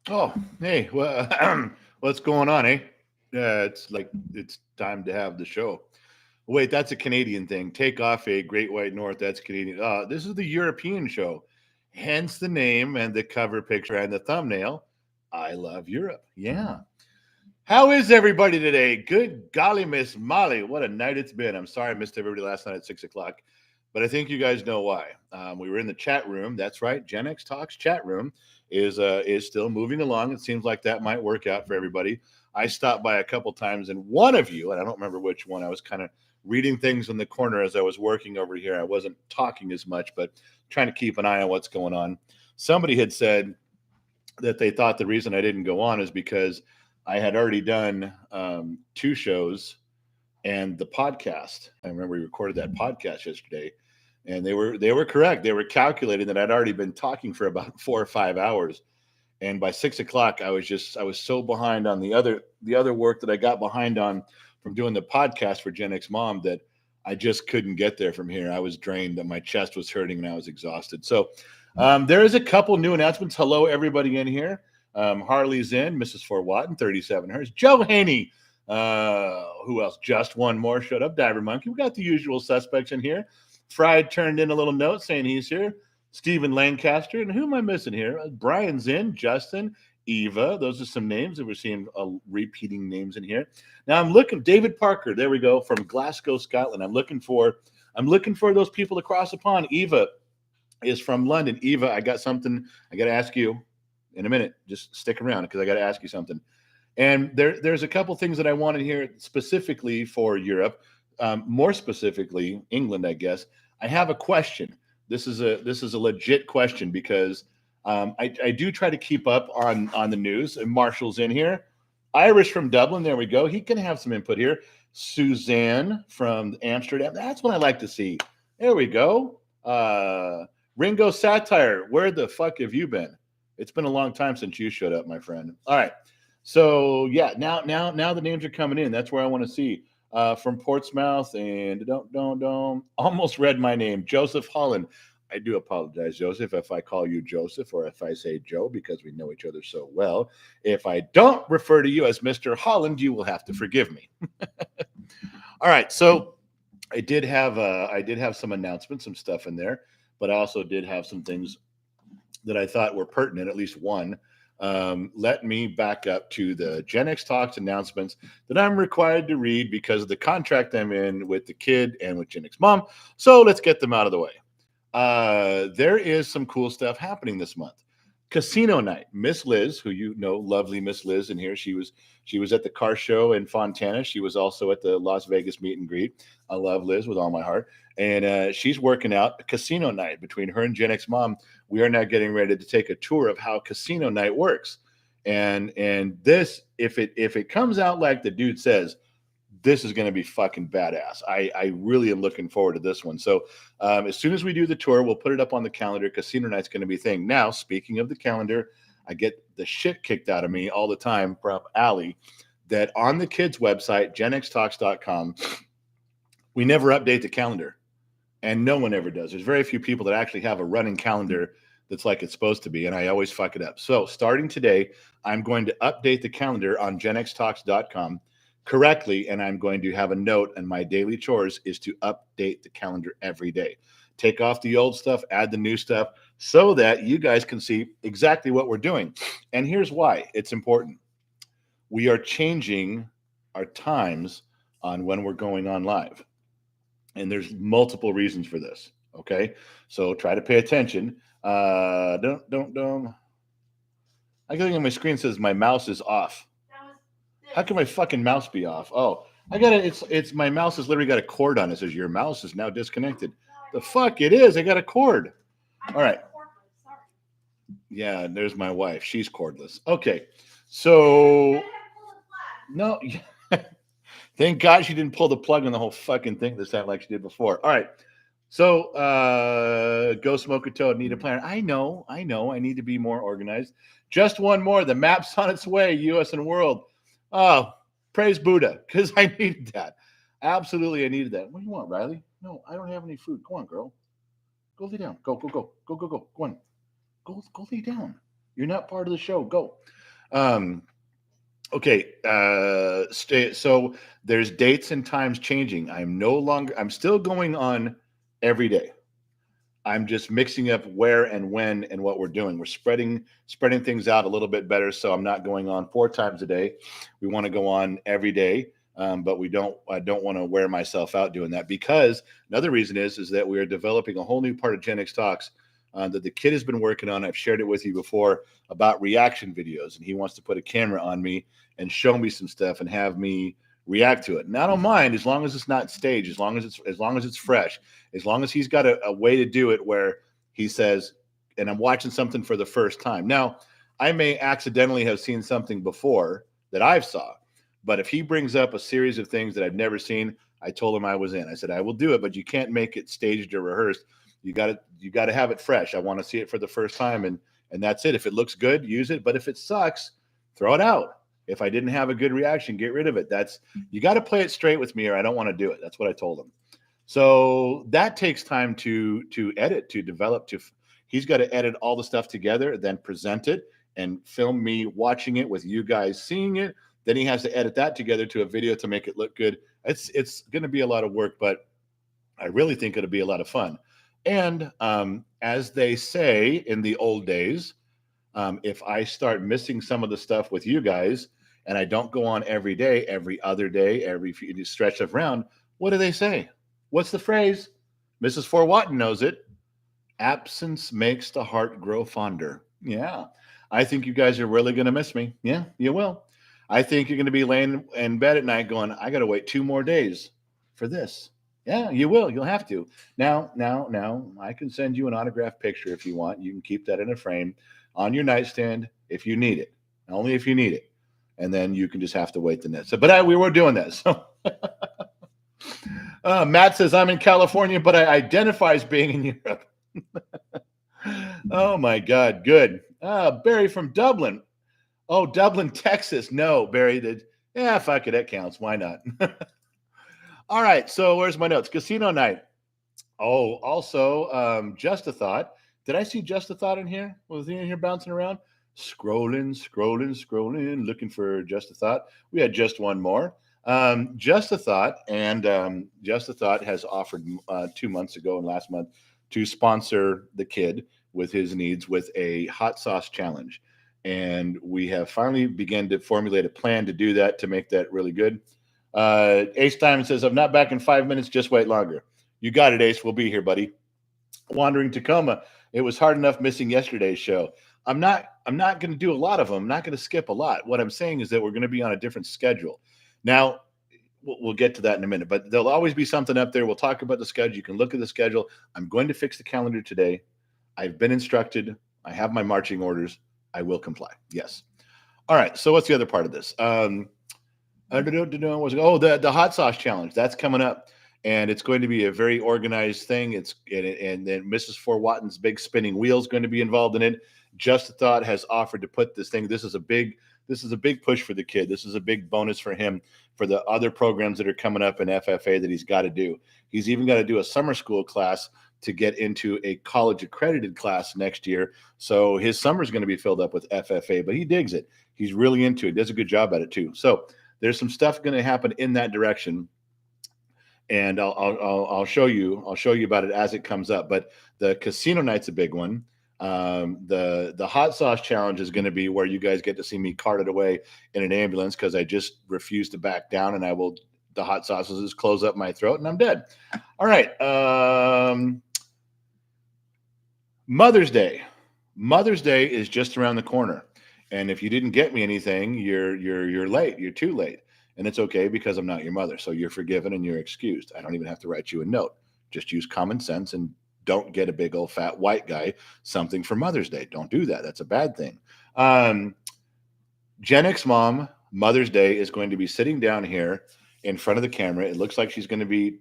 Oh, hey, what's going on, eh? It's like it's time to have the show. Wait, that's a Canadian thing. Take off a Great White North. That's Canadian. This is the European show, hence the name and the cover picture and the thumbnail. I love Europe. Yeah. How is everybody today? Good golly, Miss Molly. What a night it's been. I'm sorry I missed everybody last night at 6 o'clock, but I think you guys know why. We were in the chat room. That's right. Gen X Talks chat room is still moving along. It seems like that might work out for everybody. I stopped by a couple times, and one of you, and I don't remember which one, I was kind of reading things in the corner as I was working over here. I wasn't talking as much, but trying to keep an eye on what's going on. Somebody had said that they thought the reason I didn't go on is because I had already done two shows and the podcast. I remember we recorded that podcast yesterday, and they were correct. They were calculating that I'd already been talking for about 4 or 5 hours, and by 6 o'clock, I was so behind on the other work that I got behind on from doing the podcast for Gen X Mom that I just couldn't get there from here. I was drained, and my chest was hurting, and I was exhausted. So there is a couple new announcements. Hello, everybody in here. Harley's in, Mrs. Fort Watton, 37 Hertz. Joe Haney. Who else? Just one more. Shut up, Diver Monkey. We got the usual suspects in here. Fried turned in a little note saying he's here. Stephen Lancaster. And who am I missing here? Brian's in. Justin. Eva. Those are some names that we're seeing repeating names in here. Now I'm looking. David Parker. There we go. From Glasgow, Scotland. I'm looking for those people across the pond. Eva is from London. Eva, I got something I got to ask you in a minute. Just stick around because I got to ask you something. And there's a couple things that I want to hear specifically for Europe, more specifically England, I guess. I have a question. This is a legit question because I do try to keep up on the news. And Marshall's in here. Irish from Dublin. There we go. He can have some input here. Suzanne from Amsterdam. That's what I like to see. There we go. Ringo Satire. Where the fuck have you been? It's been a long time since you showed up, my friend. All right. So yeah, now the names are coming in. That's where I want to see. From Portsmouth and don't almost read my name, Joseph Holland. I do apologize, Joseph, if I call you Joseph or if I say Joe because we know each other so well. If I don't refer to you as Mr. Holland, you will have to forgive me. All right, so I did have some announcements, some stuff in there, but I also did have some things that I thought were pertinent, at least one. Let me back up to the Gen X Talks announcements that I'm required to read because of the contract I'm in with the kid and with Gen X Mom. So let's get them out of the way. There is some cool stuff happening this month. Casino night. Miss Liz, who you know, lovely Miss Liz in here. She was at the car show in Fontana. She was also at the Las Vegas meet and greet. I love Liz with all my heart. And she's working out a casino night between her and Gen X Mom. We are now getting ready to take a tour of how casino night works. And this, if it comes out like the dude says, this is going to be fucking badass. I really am looking forward to this one. So as soon as we do the tour, we'll put it up on the calendar. Casino night's going to be a thing. Now, speaking of the calendar, I get the shit kicked out of me all the time from Allie that on the kids' website, genxtalks.com, we never update the calendar. And no one ever does. There's very few people that actually have a running calendar that's like it's supposed to be, and I always fuck it up. So starting today, I'm going to update the calendar on genxtalks.com correctly, and I'm going to have a note, and my daily chores is to update the calendar every day. Take off the old stuff, add the new stuff, so that you guys can see exactly what we're doing. And here's why it's important. We are changing our times on when we're going on live. And there's multiple reasons for this. Okay. So try to pay attention. Don't. I think on my screen says my mouse is off. How can my fucking mouse be off? Oh, I got it. It's my mouse has literally got a cord on it. It says your mouse is now disconnected. The fuck it is. I got a cord. All right. Yeah, there's my wife. She's cordless. Okay. So no, thank God she didn't pull the plug on the whole fucking thing this time like she did before. All right. So go smoke a toad, need a planner. I know. I need to be more organized. Just one more. The map's on its way, US and world. Oh, praise Buddha, because I needed that. Absolutely, I needed that. What do you want, Riley? No, I don't have any food. Go on, girl. Go lay down. Go. Go on. Go lay down. You're not part of the show. Go. Um, okay. So there's dates and times changing. I'm still going on every day. I'm just mixing up where and when and what we're doing. We're spreading things out a little bit better. So I'm not going on 4 times a day. We want to go on every day, but I don't want to wear myself out doing that, because another reason is that we are developing a whole new part of Gen X Talks that the kid has been working on. I've shared it with you before about reaction videos, and he wants to put a camera on me and show me some stuff and have me react to it. And I don't mind, as long as it's not staged, as long as it's fresh, as long as he's got a way to do it where he says, and I'm watching something for the first time. Now, I may accidentally have seen something before that I've saw, but if he brings up a series of things that I've never seen, I told him I was in. I said, I will do it, but you can't make it staged or rehearsed. You got to have it fresh. I want to see it for the first time, and that's it. If it looks good, use it. But if it sucks, throw it out. If I didn't have a good reaction, get rid of it. You got to play it straight with me, or I don't want to do it. That's what I told him. So that takes time to edit, to develop. He's got to edit all the stuff together, then present it and film me watching it with you guys seeing it. Then he has to edit that together to a video to make it look good. It's going to be a lot of work, but I really think it'll be a lot of fun. And as they say in the old days, if I start missing some of the stuff with you guys and I don't go on every day, every other day, every stretch of round, what do they say? What's the phrase? Mrs. Forwatton knows it. Absence makes the heart grow fonder. Yeah. I think you guys are really going to miss me. Yeah, you will. I think you're going to be laying in bed at night going, I got to wait 2 more days for this. Yeah, you will. You'll have to. Now, I can send you an autographed picture if you want. You can keep that in a frame on your nightstand if you need it, only if you need it. And then you can just have to wait the next. But we were doing that. So Matt says, I'm in California, but I identify as being in Europe. Oh, my God. Good. Barry from Dublin. Oh, Dublin, Texas. No, Barry. Fuck it. That counts. Why not? All right. So where's my notes? Casino night. Oh, also, Just a Thought. Did I see Just a Thought in here? Was he in here bouncing around? Scrolling, looking for Just a Thought. We had just one more. Just a Thought, and Just a Thought has offered 2 months ago and last month to sponsor the kid with his needs with a hot sauce challenge. And we have finally begun to formulate a plan to do that, to make that really good. Ace Diamond says, I'm not back in 5 minutes. Just wait longer. You got it, Ace. We'll be here, buddy. Wandering Tacoma. It was hard enough missing yesterday's show. I'm not going to do a lot of them. I'm not going to skip a lot. What I'm saying is that we're going to be on a different schedule. Now, we'll get to that in a minute, but there'll always be something up there. We'll talk about the schedule. You can look at the schedule. I'm going to fix the calendar today. I've been instructed. I have my marching orders. I will comply. Yes. All right. So what's the other part of this? The hot sauce challenge. That's coming up. And it's going to be a very organized thing. And then Mrs. Forwatton's big spinning wheel is going to be involved in it. Just a Thought has offered to put this thing. This is a big push for the kid. This is a big bonus for him for the other programs that are coming up in FFA that he's got to do. He's even got to do a summer school class to get into a college accredited class next year. So his summer is going to be filled up with FFA, but he digs it. He's really into it. Does a good job at it too. So there's some stuff going to happen in that direction. And I'll show you about it as it comes up. But the casino night's a big one. The hot sauce challenge is going to be where you guys get to see me carted away in an ambulance because I just refuse to back down, and the hot sauces just close up my throat and I'm dead. All right. Mother's Day. Mother's Day is just around the corner. And if you didn't get me anything, you're late. You're too late. And it's okay because I'm not your mother. So you're forgiven and you're excused. I don't even have to write you a note. Just use common sense and don't get a big old fat white guy something for Mother's Day. Don't do that. That's a bad thing. Gen X Mom, Mother's Day, is going to be sitting down here in front of the camera. It looks like she's going to be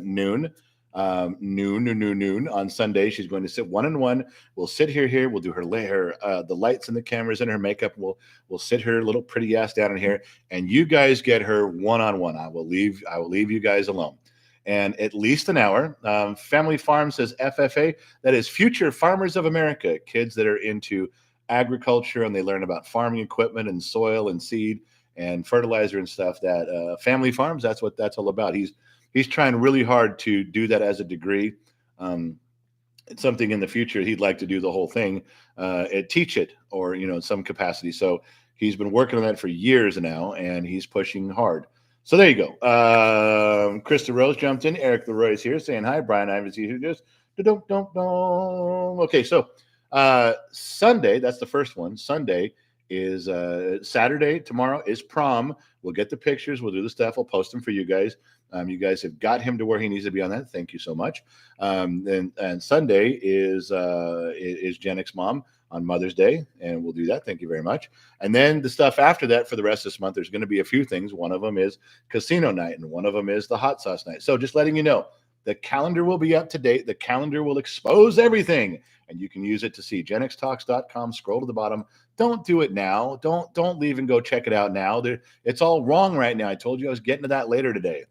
noon on Sunday. She's going to sit 1-on-1. We'll sit here. We'll do her the lights and the cameras and her makeup. We'll sit her little pretty ass down in here, and you guys get her 1-on-1. I will leave you guys alone. And at least an hour. Family Farm says FFA. That is Future Farmers of America. Kids that are into agriculture and they learn about farming equipment and soil and seed and fertilizer and stuff. That family farms, that's what that's all about. He's trying really hard to do that as a degree. Um, it's something in the future he'd like to do the whole thing, teach it, or in some capacity. So he's been working on that for years now, and he's pushing hard. So there you go. Krista Rose jumped in. Eric Leroy is here saying hi. Brian Ivers who just don't. Okay, so Sunday, that's the first one. Sunday is Saturday. Tomorrow is prom. We'll get the pictures. We'll do the stuff. I'll post them for you guys. You guys have got him to where he needs to be on that. Thank you so much. And Sunday is Jennick's mom on Mother's Day, and we'll do that. Thank you very much. And then the stuff after that for the rest of this month, there's going to be a few things. One of them is casino night, and one of them is the hot sauce night. So just letting you know, the calendar will be up to date. The calendar will expose everything, and you can use it to see genxtalks.com. Scroll to the bottom. Don't do it now. Don't leave and go check it out now. It's all wrong right now. I told you I was getting to that later today.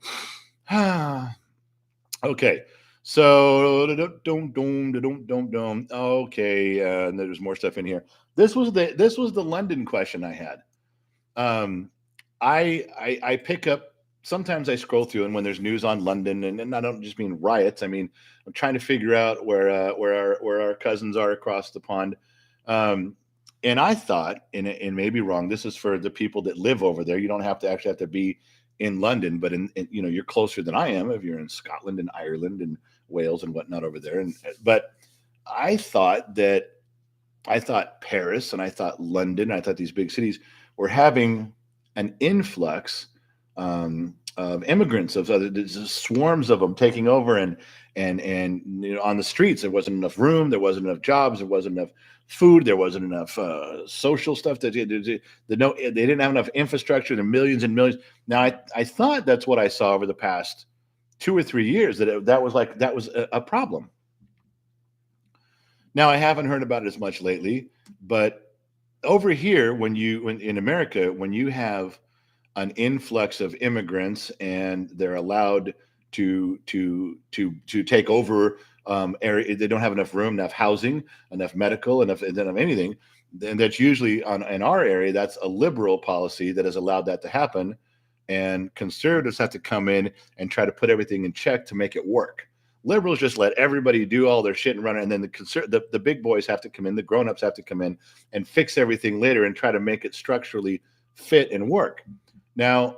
Okay. So okay, and there's more stuff in here. This was the London question I had. I pick up, sometimes I scroll through, and when there's news on London, and I don't just mean riots, I mean I'm trying to figure out where our cousins are across the pond. And I thought, and maybe wrong, this is for the people that live over there. You don't have to be in London, but in you're closer than I am if you're in Scotland and Ireland and Wales and whatnot over there. But I thought Paris and I thought London, I thought these big cities were having an influx of immigrants, of swarms of them taking over, and on the streets there wasn't enough room, there wasn't enough jobs, there wasn't enough food, there wasn't enough social stuff. They didn't have enough infrastructure. The millions and millions. Now I thought that's what I saw over the past 2 or 3 years, that was a problem. Now I haven't heard about it as much lately, but over here, when in America, when you have an influx of immigrants and they're allowed to take over area, they don't have enough room, enough housing, enough medical, enough anything. Then that's usually in our area, that's a liberal policy that has allowed that to happen. And conservatives have to come in and try to put everything in check to make it work. Liberals just let everybody do all their shit and run it, and then the big boys have to come in, the grown-ups have to come in and fix everything later and try to make it structurally fit and work. Now,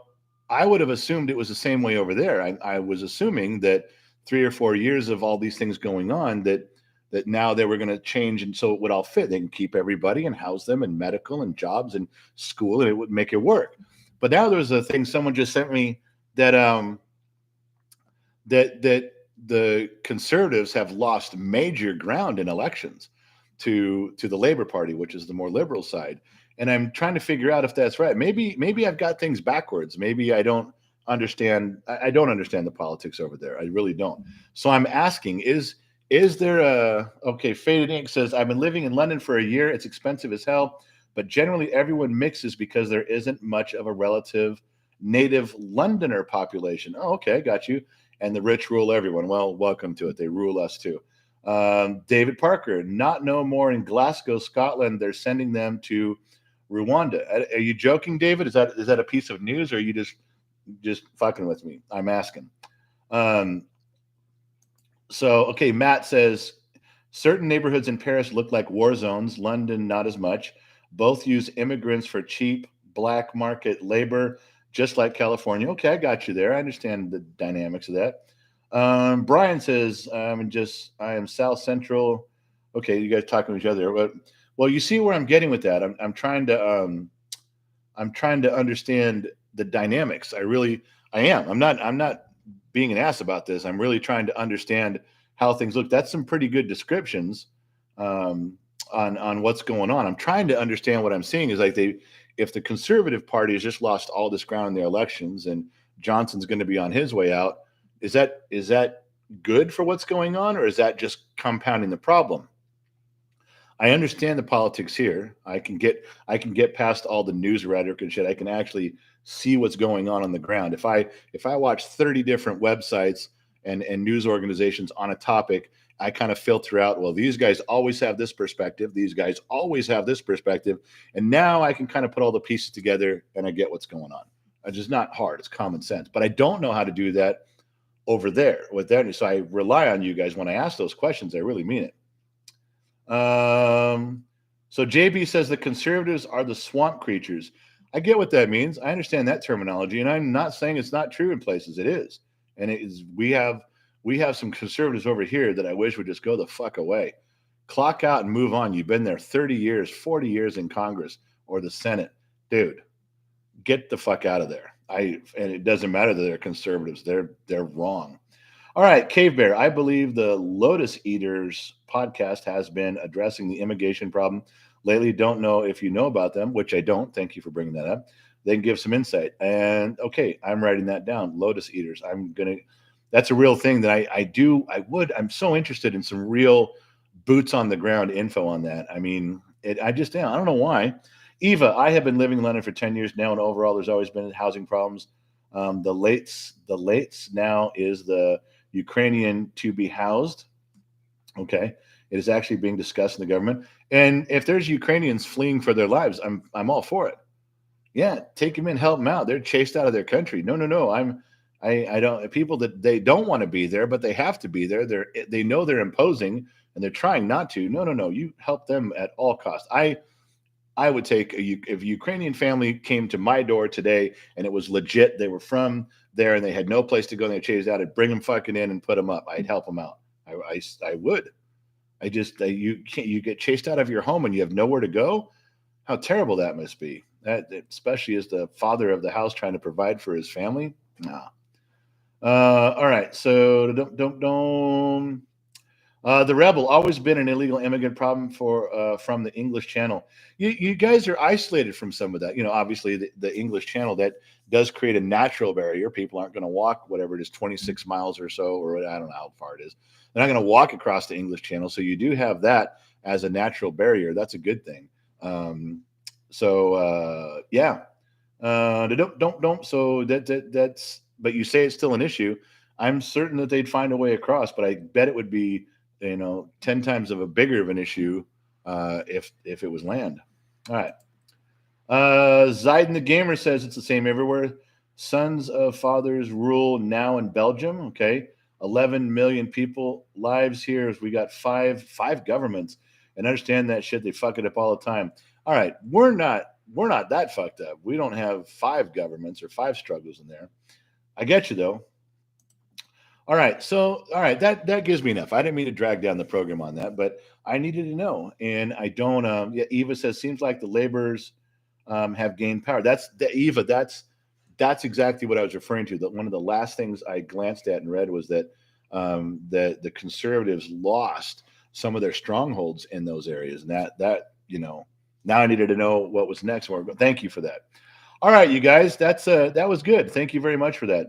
I would have assumed it was the same way over there. I was assuming that 3 or 4 years of all these things going on, that now they were going to change, and so it would all fit. They can keep everybody and house them and medical and jobs and school, and it would make it work. But now there's a thing someone just sent me that that the conservatives have lost major ground in elections to the Labor Party, which is the more liberal side. And I'm trying to figure out if that's right. Maybe I've got things backwards. Maybe I don't understand. I don't understand the politics over there. I really don't. So I'm asking, is there okay, Faded Ink says, I've been living in London for a year. It's expensive as hell, but generally everyone mixes because there isn't much of a relative native Londoner population. Oh, okay, got you. And the rich rule everyone. Well, welcome to it. They rule us too. David Parker, not no more in Glasgow, Scotland. They're sending them to Rwanda. Are you joking, David? Is that a piece of news, or are you just fucking with me? I'm asking. So, okay, Matt says, certain neighborhoods in Paris look like war zones. London, not as much. Both use immigrants for cheap black market labor, just like California. Okay, I got you there. I understand the dynamics of that. Brian says, I am South Central. Okay, you guys talking to each other. But, well, you see where I'm getting with that. I'm trying to understand the dynamics. I am. I'm not being an ass about this. I'm really trying to understand how things look. That's some pretty good descriptions on what's going on. I'm trying to understand what I'm seeing is like if the Conservative Party has just lost all this ground in their elections and Johnson's going to be on his way out, is that good for what's going on, or is that just compounding the problem? I understand the politics here. I can get past all the news rhetoric and shit. I can actually see what's going on the ground. If I watch 30 different websites and news organizations on a topic, I kind of filter out, well, these guys always have this perspective. These guys always have this perspective. And now I can kind of put all the pieces together and I get what's going on. It's just not hard. It's common sense. But I don't know how to do that over there with that. So I rely on you guys when I ask those questions. I really mean it. So JB says the conservatives are the swamp creatures. I get what that means. I understand that terminology, and I'm not saying it's not true in places. It is, and it is. We have some conservatives over here that I wish would just go the fuck away, clock out, and move on. You've been there 30 years, 40 years in Congress or the Senate, dude. Get the fuck out of there. And it doesn't matter that they're conservatives. They're wrong. All right, Cave Bear. I believe the Lotus Eaters podcast has been addressing the immigration problem lately. Don't know if you know about them, which I don't. Thank you for bringing that up. They can give some insight. And okay, I'm writing that down. Lotus Eaters. That's a real thing that I'm so interested in some real boots on the ground info on that. I mean, I don't know why. Eva, I have been living in London for 10 years now, and overall, there's always been housing problems. The lates now is the Ukrainian to be housed. Okay. It is actually being discussed in the government. And if there's Ukrainians fleeing for their lives, I'm all for it. Yeah, take them in, help them out. They're chased out of their country. No. I don't, people that they don't want to be there, but they have to be there. They know they're imposing and they're trying not to. No. You help them at all costs. I would take if a Ukrainian family came to my door today and it was legit, they were from there and they had no place to go and they chased out, I'd bring them fucking in and put them up. I'd help them out. I would. You get chased out of your home and you have nowhere to go. How terrible that must be. That especially as the father of the house trying to provide for his family. Nah. All right. So the Rebel, always been an illegal immigrant problem from the English Channel. You guys are isolated from some of that. Obviously the English Channel, that does create a natural barrier. People aren't going to walk whatever it is, 26 miles or so, or I don't know how far it is. They're not going to walk across the English Channel. So you do have that as a natural barrier. That's a good thing. Yeah. Don't. So that's. But you say it's still an issue. I'm certain that they'd find a way across, but I bet it would be 10 times bigger of an issue if it was land. All right. Zayden the Gamer says it's the same everywhere. Sons of fathers rule now in Belgium. Okay. 11 million people lives here. We got five governments, and understand that shit. They fuck it up all the time. All right. We're not that fucked up. We don't have 5 governments or 5 struggles in there. I get you though. All right. So, all right. That gives me enough. I didn't mean to drag down the program on that, but I needed to know. And I don't, Eva says, seems like the laborers have gained power. Eva, that's exactly what I was referring to. That one of the last things I glanced at and read was that the conservatives lost some of their strongholds in those areas. And that now I needed to know what was next. Thank you for that. All right, you guys, that was good. Thank you very much for that.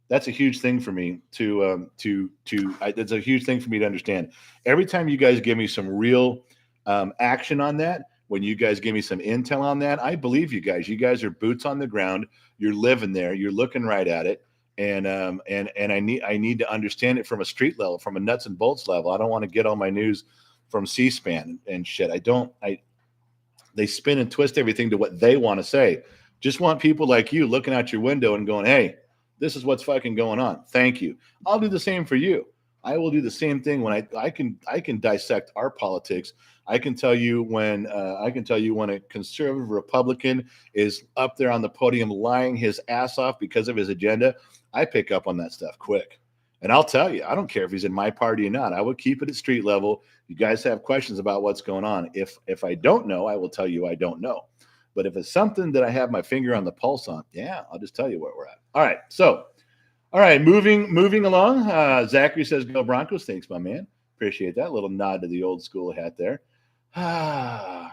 That's a huge thing for me that's a huge thing for me to understand. Every time you guys give me some real action on that, when you guys give me some intel on that, I believe you guys. You guys are boots on the ground. You're living there. You're looking right at it. And I need to understand it from a street level, from a nuts and bolts level. I don't want to get all my news from C-SPAN and shit. They spin and twist everything to what they want to say. Just want people like you looking out your window and going, hey, this is what's fucking going on. Thank you. I'll do the same for you. I will do the same thing when I can dissect our politics. I can tell you when a conservative Republican is up there on the podium lying his ass off because of his agenda. I pick up on that stuff quick. And I'll tell you, I don't care if he's in my party or not. I will keep it at street level. You guys have questions about what's going on. If I don't know, I will tell you I don't know. But if it's something that I have my finger on the pulse on, yeah, I'll just tell you where we're at. All right. So, all right, moving along. Zachary says, go Broncos. Thanks, my man. Appreciate that. Little nod to the old school hat there. All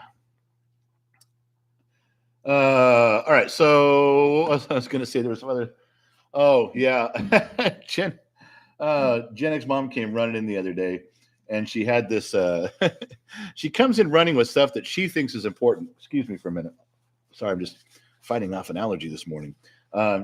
right. So I was going to say there was some other. Oh, yeah. Jen X mom came running in the other day, and she had this. She comes in running with stuff that she thinks is important. Excuse me for a minute. Sorry, I'm just fighting off an allergy this morning.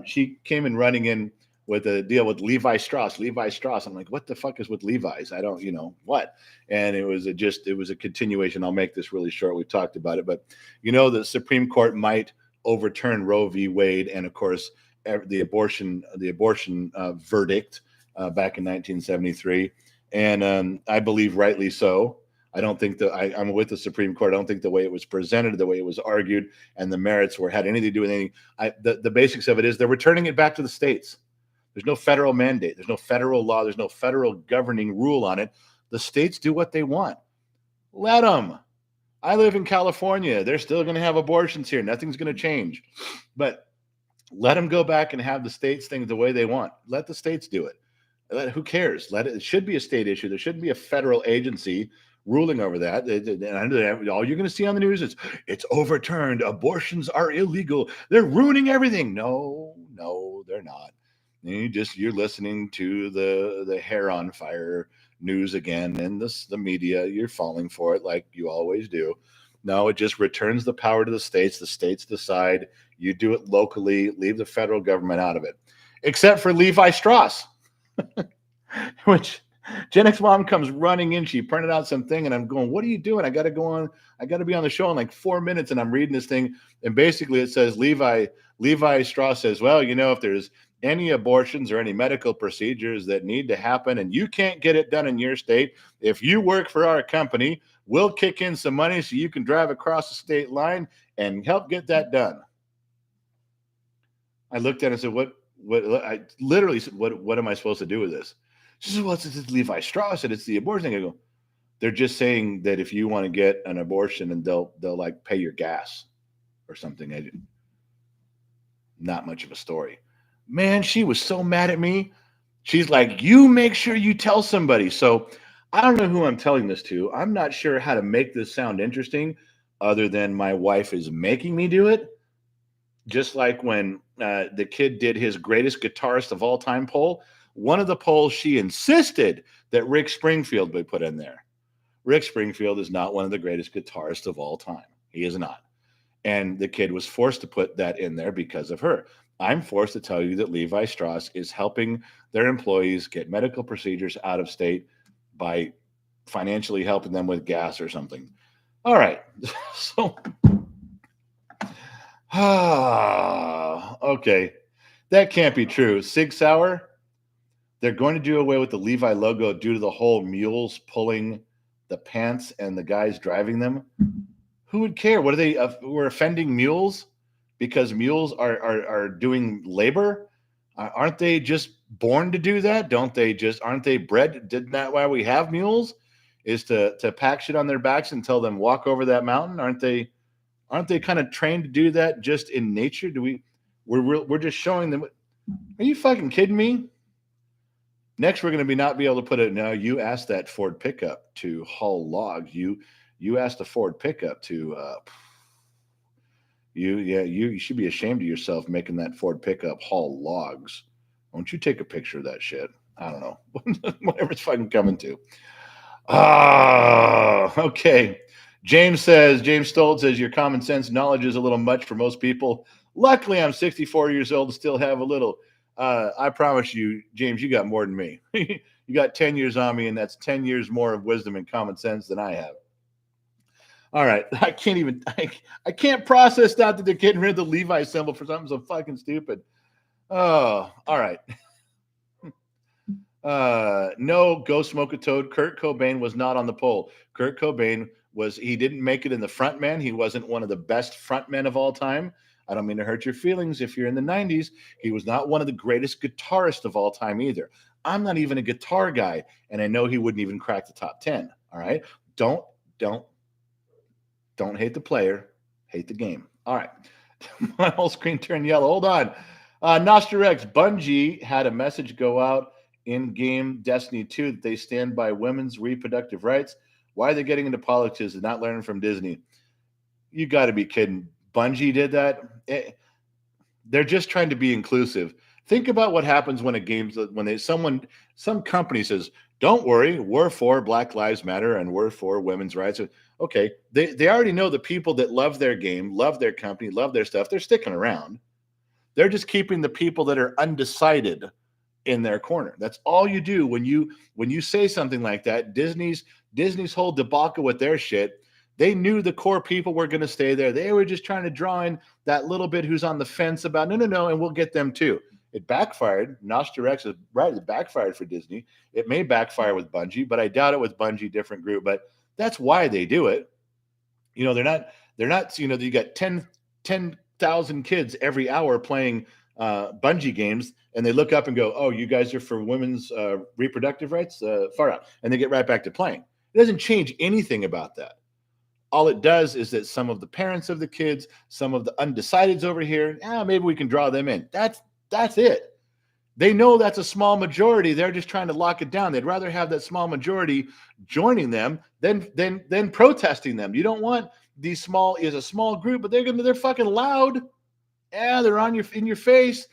She came in running in with the deal with Levi Strauss. Levi Strauss. I'm like, what the fuck is with Levi's? I don't, what? And it was a continuation. I'll make this really short. We've talked about it, but the Supreme Court might overturn Roe v. Wade, and of course the abortion verdict back in 1973, and I believe rightly so. I don't think that I'm with the Supreme Court. I don't think the way it was presented, the way it was argued, and the merits had anything to do with anything. The basics of it is they're returning it back to the states. There's no federal mandate. There's no federal law. There's no federal governing rule on it. The states do what they want. Let them. I live in California. They're still going to have abortions here. Nothing's going to change. But let them go back and have the states things the way they want. Let the states do it. Who cares? It should be a state issue. There shouldn't be a federal agency ruling over that. And all you're going to see on the news is it's overturned. Abortions are illegal. They're ruining everything. No, they're not. You're listening to the hair on fire news again, and the media. You're falling for it like you always do. No, it just returns the power to the states. The states decide. You do it locally. Leave the federal government out of it, except for Levi Strauss, which Gen X mom comes running in. She printed out something, and I'm going, "What are you doing? I got to go on. I got to be on the show in like 4 minutes." And I'm reading this thing, and basically it says Levi Strauss says, "Well, if there's any abortions or any medical procedures that need to happen and you can't get it done in your state, if you work for our company, we'll kick in some money so you can drive across the state line and help get that done." I looked at it and said, what I literally said, what am I supposed to do with this? She said, well, it's Levi Strauss and it's the abortion thing. I go, they're just saying that if you want to get an abortion and they'll like pay your gas or something. Not much of a story. Man, she was so mad at me. She's like, you make sure you tell somebody. So I don't know who I'm telling this to. I'm not sure how to make this sound interesting other than my wife is making me do it. Just like when the kid did his greatest guitarist of all time poll, one of the polls she insisted that Rick Springfield be put in there. Rick Springfield is not one of the greatest guitarists of all time. He is not. And the kid was forced to put that in there because of her. I'm forced to tell you that Levi Strauss is helping their employees get medical procedures out of state by financially helping them with gas or something. All right. So, okay. That can't be true. Sig Sauer, they're going to do away with the Levi logo due to the whole mules pulling the pants and the guys driving them. Who would care? What are they? We're offending mules because mules are doing labor. Aren't they just born to do that? Aren't they bred? Didn't that why we have mules? Is to pack shit on their backs and tell them walk over that mountain? Aren't they kind of trained to do that just in nature? We're just showing them. Are you fucking kidding me? Next, we're going to not be able to put it. No, you asked that Ford pickup to haul logs. You asked a Ford pickup to. You should be ashamed of yourself making that Ford pickup haul logs. Why don't you take a picture of that shit? I don't know. Whatever it's fucking coming to. Okay. James Stolt says, your common sense knowledge is a little much for most people. Luckily, I'm 64 years old and still have a little. I promise you, James, you got more than me. You got 10 years on me, and that's 10 years more of wisdom and common sense than I have. All right. I can't process that they're getting rid of the Levi symbol for something so fucking stupid. Oh, all right. No, go smoke a toad. Kurt Cobain was not on the poll. Kurt Cobain he didn't make it in the front man. He wasn't one of the best front men of all time. I don't mean to hurt your feelings if you're in the 90s. He was not one of the greatest guitarists of all time either. I'm not even a guitar guy, and I know he wouldn't even crack the top 10. All right. Don't hate the player, hate the game. All right. My whole screen turned yellow. Hold on. Nostrarex, Bungie had a message go out in game Destiny 2 that they stand by women's reproductive rights. Why are they getting into politics and not learning from Disney? You got to be kidding. Bungie did that. They're just trying to be inclusive. Think about what happens when some company says, don't worry, we're for Black Lives Matter and we're for women's rights. Okay, they already know the people that love their game, love their company, love their stuff. They're sticking around. They're just keeping the people that are undecided in their corner. That's all you do when you say something like that. Disney's whole debacle with their shit. They knew the core people were going to stay there. They were just trying to draw in that little bit who's on the fence about no, and we'll get them too. It backfired. Nostradamus is right. It backfired for Disney. It may backfire with Bungie, but I doubt it with Bungie, different group. But that's why they do it. They're not, you got 10,000 kids every hour playing Bungie games, and they look up and go, oh, you guys are for women's reproductive rights? Far out. And they get right back to playing. It doesn't change anything about that. All it does is that some of the parents of the kids, some of the undecideds over here, maybe we can draw them in. That's it. They know that's a small majority. They're just trying to lock it down. They'd rather have that small majority joining them than protesting them. You don't want these small is a small group, but they're fucking loud. Yeah, they're in your face.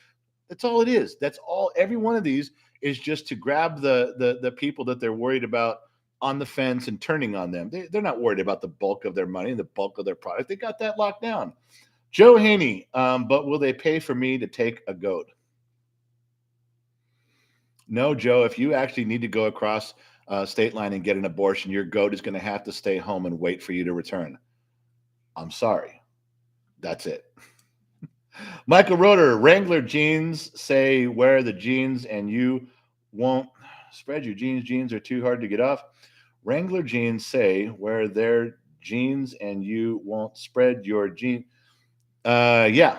That's all it is. That's all. Every one of these is just to grab the people that they're worried about on the fence and turning on them. They're not worried about the bulk of their money and the bulk of their product. They got that locked down. Joe Haney, but will they pay for me to take a goat? No, Joe, if you actually need to go across state line and get an abortion, your goat is going to have to stay home and wait for you to return. I'm sorry. That's it. Michael Roeder, Wrangler jeans say wear the jeans and you won't spread your jeans. Jeans are too hard to get off. Wrangler jeans say wear their jeans and you won't spread your jeans. Yeah.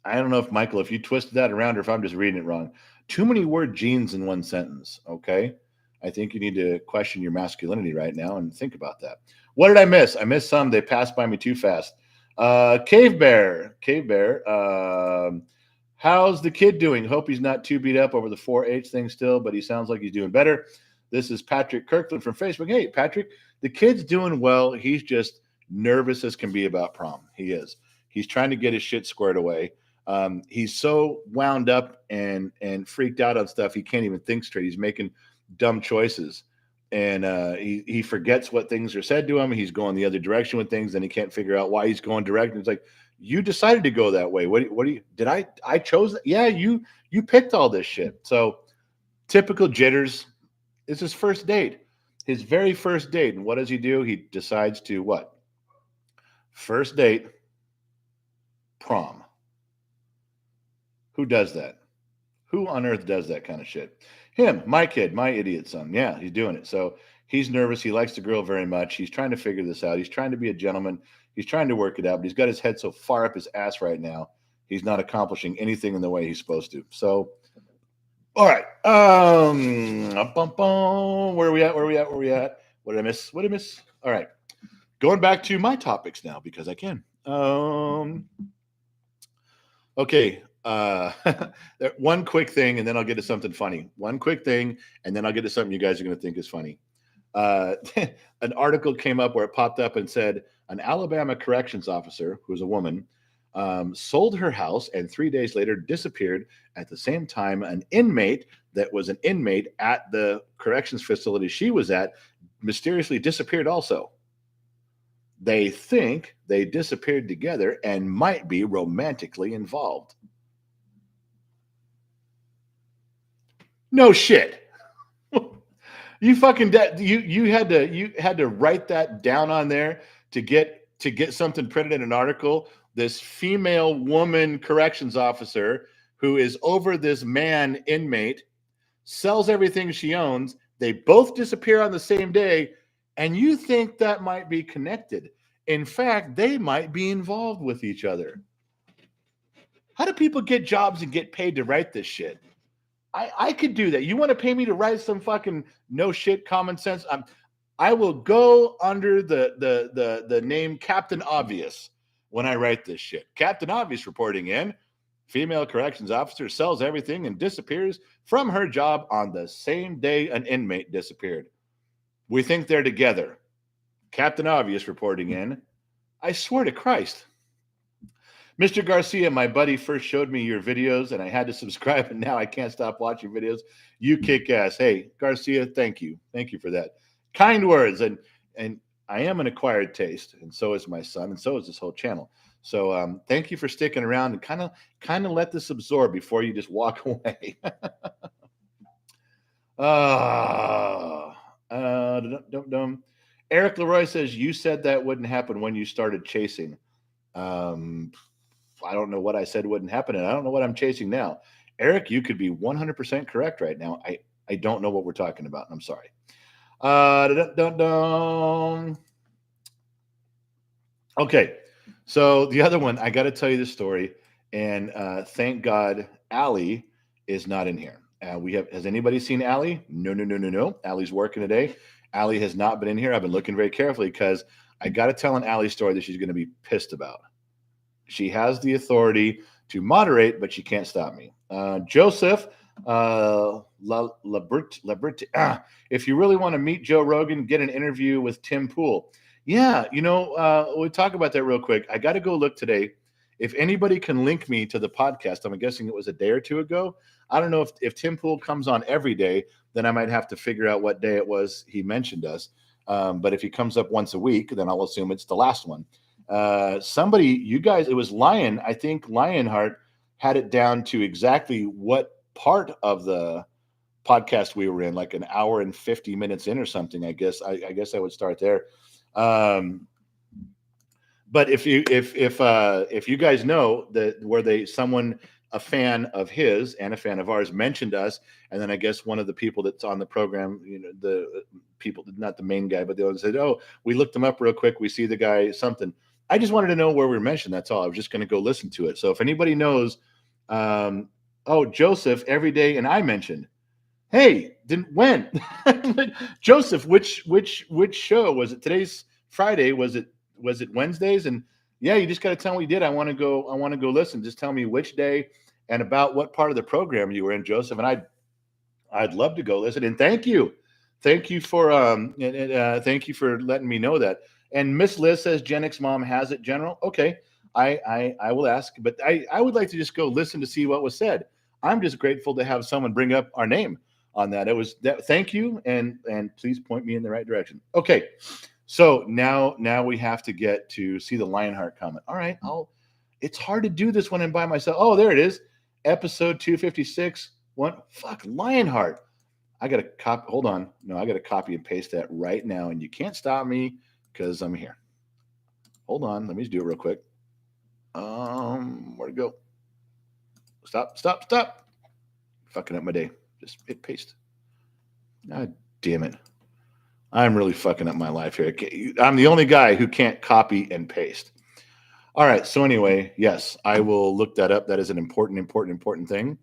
I don't know if, Michael, if you twisted that around or if I'm just reading it wrong. Too many word jeans in one sentence, okay? I think you need to question your masculinity right now and think about that. What did I miss? I missed some. They passed by me too fast. Cave Bear, how's the kid doing? Hope he's not too beat up over the 4-H thing still, but he sounds like he's doing better. This is Patrick Kirkland from Facebook. Hey, Patrick, the kid's doing well. He's just nervous as can be about prom. He is. He's trying to get his shit squared away. He's so wound up and freaked out on stuff he can't even think straight. He's making dumb choices, and he forgets what things are said to him. He's going the other direction with things, and he can't figure out why he's going direct. And it's like, you decided to go that way. What do you? Did I chose that? Yeah, you picked all this shit. So typical jitters. It's his first date, his very first date, and what does he do? He decides to what? First date, prom. Who does that? Who on earth does that kind of shit? Him, my kid, my idiot son. Yeah, he's doing it. So he's nervous. He likes the girl very much. He's trying to figure this out. He's trying to be a gentleman. He's trying to work it out, but he's got his head so far up his ass right now, he's not accomplishing anything in the way he's supposed to. So, all right. Where are we at? What did I miss? All right. Going back to my topics now because I can. Okay. One quick thing, and then I'll get to something funny. One quick thing, and then I'll get to something you guys are going to think is funny. An article came up where it popped up and said an Alabama corrections officer, who's a woman, sold her house and 3 days later disappeared. At the same time, an inmate that was an inmate at the corrections facility she was at mysteriously disappeared also. They think they disappeared together and might be romantically involved. No shit. You fucking you had to write that down on there to get something printed in an article. This female woman corrections officer who is over this man inmate sells everything she owns. They both disappear on the same day, and you think that might be connected. In fact, they might be involved with each other. How do people get jobs and get paid to write this shit? I could do that. You want to pay me to write some fucking no shit common sense? I will go under the name Captain Obvious when I write this shit. Captain Obvious reporting in. Female corrections officer sells everything and disappears from her job on the same day an inmate disappeared. We think they're together. Captain Obvious reporting in. I swear to Christ. Mr. Garcia, my buddy first showed me your videos and I had to subscribe, and now I can't stop watching videos. You kick ass. Hey, Garcia, thank you. Thank you for that. Kind words. And I am an acquired taste, and so is my son, and so is this whole channel. So thank you for sticking around and kind of let this absorb before you just walk away. Dum, dum, dum. Eric Leroy says you said that wouldn't happen when you started chasing. Um, I don't know what I said wouldn't happen, and I don't know what I'm chasing now. Eric, you could be 100% correct right now. I don't know what we're talking about. I'm sorry. Dun, dun, dun. Okay, so the other one, I got to tell you the story, and thank God, Allie is not in here. We have. Has anybody seen Allie? No, no, no, no, no. Allie's working today. Allie has not been in here. I've been looking very carefully because I got to tell an Allie story that she's going to be pissed about. She has the authority to moderate, but she can't stop me. Joseph if you really want to meet Joe Rogan, get an interview with Tim Pool. Yeah, we'll talk about that real quick. I got to go look today. If anybody can link me to the podcast, I'm guessing it was a day or two ago. I don't know if Tim Pool comes on every day, then I might have to figure out what day it was he mentioned us. But if he comes up once a week, then I'll assume it's the last one. Somebody, you guys, it was Lion. I think Lionheart had it down to exactly what part of the podcast we were in, like an hour and 50 minutes in or something. I guess I would start there. But if you guys know that where someone a fan of his and a fan of ours mentioned us, and then I guess one of the people that's on the program, the people, not the main guy, but the other said, "Oh, we looked him up real quick. We see the guy something." I just wanted to know where we were mentioned. That's all. I was just going to go listen to it. So if anybody knows, Joseph every day, and I mentioned, hey, didn't when Joseph, which show was it? Today's Friday. Was it Wednesdays? And yeah, you just got to tell me you did. I want to go listen. Just tell me which day and about what part of the program you were in, Joseph. And I'd love to go listen. And thank you for thank you for letting me know that. And Miss Liz says Gen X mom has it, General. Okay, I will ask, but I would like to just go listen to see what was said. I'm just grateful to have someone bring up our name on that. It was that. Thank you, and please point me in the right direction. Okay, so now we have to get to see the Lionheart comment. All right, it's hard to do this when I'm by myself. Oh, there it is, episode 256. Lionheart. I got to copy. Hold on, no, I got to copy and paste that right now, and you can't stop me because I'm here. Hold on, let me just do it real quick. Where'd it go? Stop. Fucking up my day. Just hit paste. God damn it. I'm really fucking up my life here. I'm the only guy who can't copy and paste. All right. So anyway, yes, I will look that up. That is an important thing.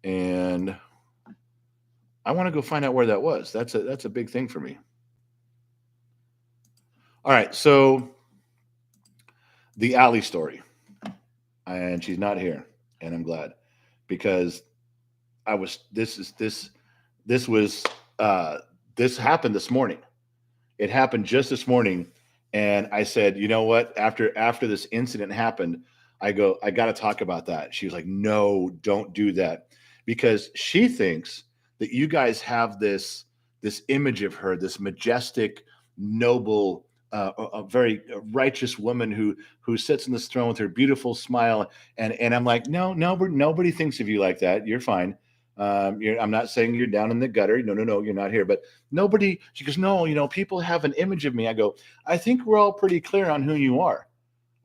And I want to go find out where that was. That's a big thing for me. All right. So the Allie story. And she's not here. And I'm glad because this happened this morning. It happened just this morning. And I said, you know what? After this incident happened, I got to talk about that. She was like, no, don't do that. Because she thinks that you guys have this image of her, this majestic, noble, a very righteous woman who sits on this throne with her beautiful smile. And I'm like, no, nobody thinks of you like that. You're fine. I'm not saying you're down in the gutter. No, you're not here. But nobody, she goes, no, people have an image of me. I go, I think we're all pretty clear on who you are.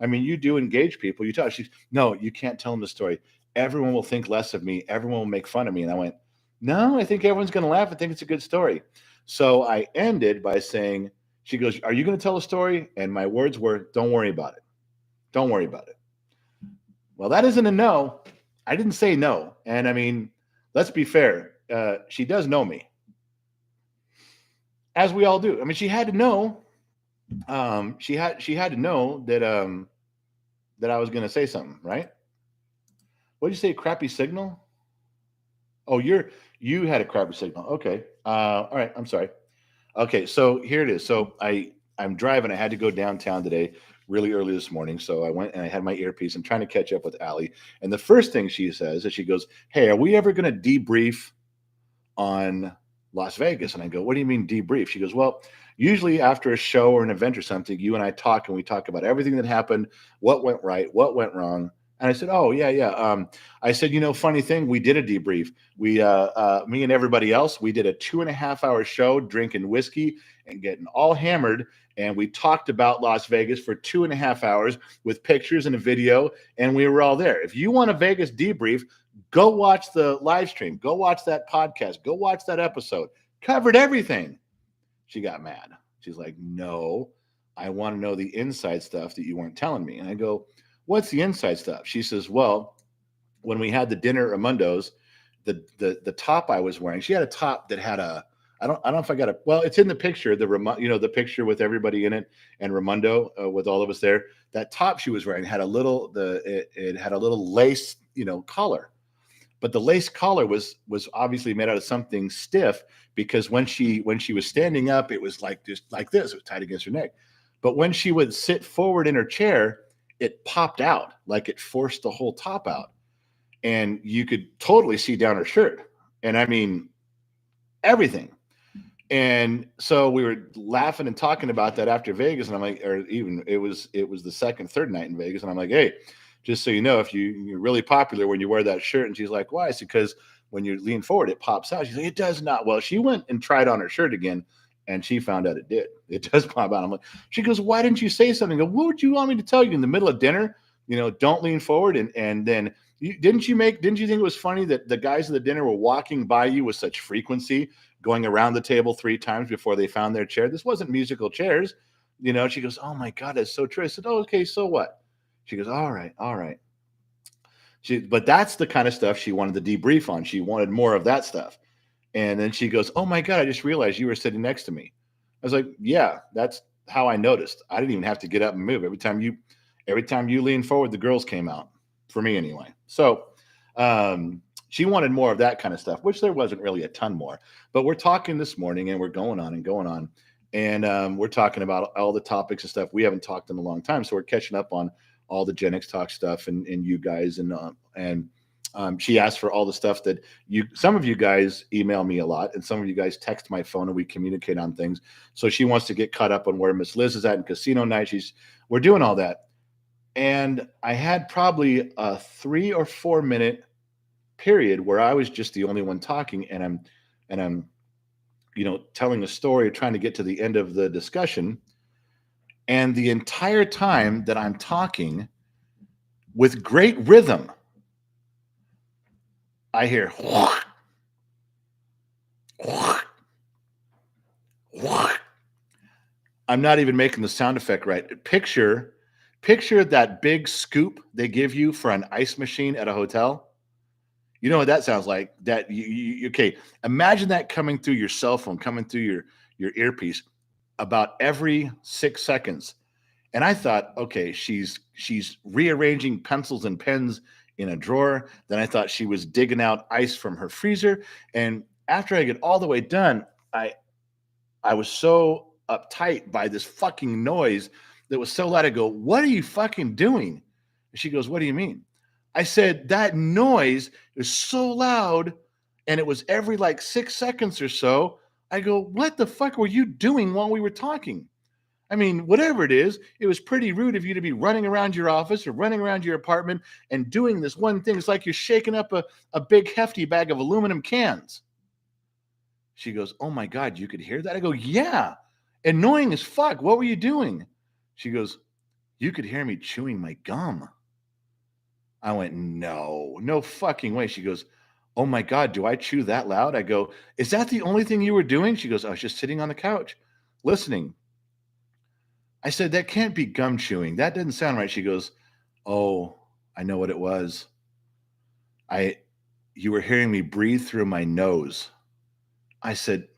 I mean, you do engage people. You talk. She's, no, you can't tell them the story. Everyone will think less of me. Everyone will make fun of me. And I went, no, I think everyone's going to laugh and think it's a good story. So I ended by saying, she goes, are you going to tell a story? And my words were, don't worry about it. Don't worry about it. Well, that isn't a no. I didn't say no. And I mean, let's be fair. She does know me, as we all do. I mean, she had to know. She had to know that that I was going to say something, right? What did you say? Crappy signal? Oh, you had a crappy signal. Okay. All right. I'm sorry. Okay. So here it is. So I'm driving. I had to go downtown today, really early this morning. So I went and I had my earpiece. I'm trying to catch up with Allie. And the first thing she says is she goes, hey, are we ever going to debrief on Las Vegas. And I go, what do you mean debrief? She goes, well, usually after a show or an event or something, you and I talk and we talk about everything that happened, what went right, what went wrong. And I said, oh, yeah, yeah. I said, funny thing, we did a debrief. We, me and everybody else, we did a 2.5-hour show drinking whiskey and getting all hammered. And we talked about Las Vegas for 2.5 hours with pictures and a video. And we were all there. If you want a Vegas debrief, go watch the live stream. Go watch that podcast. Go watch that episode. Covered everything. She got mad. She's like, no, I want to know the inside stuff that you weren't telling me. And I go, what's the inside stuff? She says, well, when we had the dinner at Raimundo's, the top I was wearing, she had a top that had I don't know if I got it. Well, it's in the picture, the picture with everybody in it and Raimundo with all of us there. That top she was wearing had a little, it had a little lace, collar. But the lace collar was obviously made out of something stiff, because when she was standing up, it was like just like this. It was tight against her neck. But when she would sit forward in her chair, it popped out, like it forced the whole top out. And you could totally see down her shirt. And I mean, everything. And so we were laughing and talking about that after Vegas. And I'm like, or even it was the third night in Vegas. And I'm like, hey, just so you know, if you're really popular when you wear that shirt. And she's like, why? I said, because when you lean forward, it pops out. She's like, it does not. Well, she went and tried on her shirt again, and she found out it did. It does pop out. I'm like, she goes, why didn't you say something? I go, what would you want me to tell you in the middle of dinner? Don't lean forward. And then didn't you think it was funny that the guys at the dinner were walking by you with such frequency, going around the table 3 times before they found their chair? This wasn't musical chairs. She goes, oh my God, that's so true. I said, oh, okay, so what? She goes, all right. But that's the kind of stuff she wanted the debrief on. She wanted more of that stuff. And then she goes, oh my God, I just realized you were sitting next to me. I was like, yeah, that's how I noticed. I didn't even have to get up and move. Every time you leaned forward, the girls came out, for me anyway. So she wanted more of that kind of stuff, which there wasn't really a ton more. But we're talking this morning, and we're going on and going on. And we're talking about all the topics and stuff we haven't talked in a long time. So we're catching up on all the Gen X Talk stuff and you guys. And she asked for all the stuff that some of you guys email me a lot, and some of you guys text my phone and we communicate on things. So she wants to get caught up on where Miss Liz is at in casino night. We're doing all that. And I had probably a 3 or 4 minute period where I was just the only one talking, and I'm telling a story, trying to get to the end of the discussion. And the entire time that I'm talking with great rhythm, I hear whoosh, whoosh, whoosh. I'm not even making the sound effect right. Picture that big scoop they give you for an ice machine at a hotel. You know what that sounds like? That okay. Imagine that coming through your cell phone, coming through your earpiece about every 6 seconds. And I thought, okay, she's rearranging pencils and pens in a drawer. Then I thought she was digging out ice from her freezer. And after I get all the way done, I was so uptight by this fucking noise that was so loud. I go, what are you fucking doing? And she goes, what do you mean? I said, that noise is so loud, and it was every like 6 seconds or so. I go, what the fuck were you doing while we were talking? I mean, whatever it is, it was pretty rude of you to be running around your office or running around your apartment and doing this one thing. It's like you're shaking up a big hefty bag of aluminum cans. She goes, oh my God, you could hear that? I go, yeah, annoying as fuck. What were you doing? She goes, you could hear me chewing my gum. I went, no fucking way. She goes, oh my God, do I chew that loud? I go, is that the only thing you were doing? She goes, I was just sitting on the couch listening. I said, that can't be gum chewing. That doesn't sound right. She goes, oh, I know what it was. You were hearing me breathe through my nose. I said,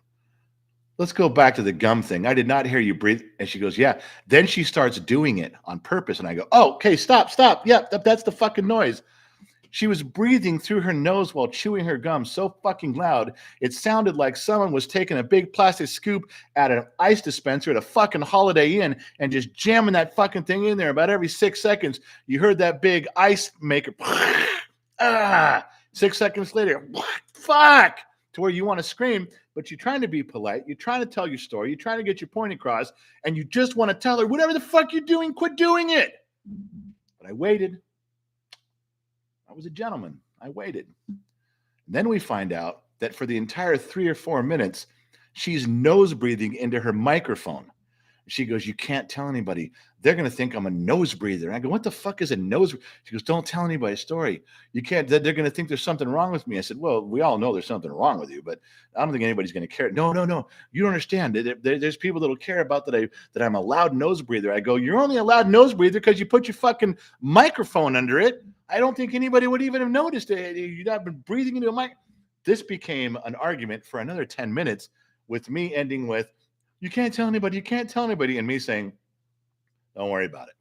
let's go back to the gum thing. I did not hear you breathe. And she goes, yeah. Then she starts doing it on purpose. And I go, oh, okay, stop. Yeah, that's the fucking noise. She was breathing through her nose while chewing her gum so fucking loud, it sounded like someone was taking a big plastic scoop at an ice dispenser at a fucking Holiday Inn and just jamming that fucking thing in there. About every 6 seconds, you heard that big ice maker. 6 seconds later, fuck. to where you want to scream, but you're trying to be polite. You're trying to tell your story. You're trying to get your point across, and you just want to tell her, whatever the fuck you're doing, quit doing it. But I waited. I was a gentleman. I waited. And then we find out that for the entire 3 or 4 minutes, she's nose breathing into her microphone. She goes, you can't tell anybody. They're going to think I'm a nose breather. I go, what the fuck is a nose? She goes, don't tell anybody a story. You can't, they're going to think there's something wrong with me. I said, well, we all know there's something wrong with you, but I don't think anybody's going to care. No. You don't understand. There's people that'll care about that I'm a loud nose breather. I go, you're only a loud nose breather because you put your fucking microphone under it. I don't think anybody would even have noticed it. You'd have been breathing into a mic. This became an argument for another 10 minutes with me ending with, you can't tell anybody, and me saying, don't worry about it.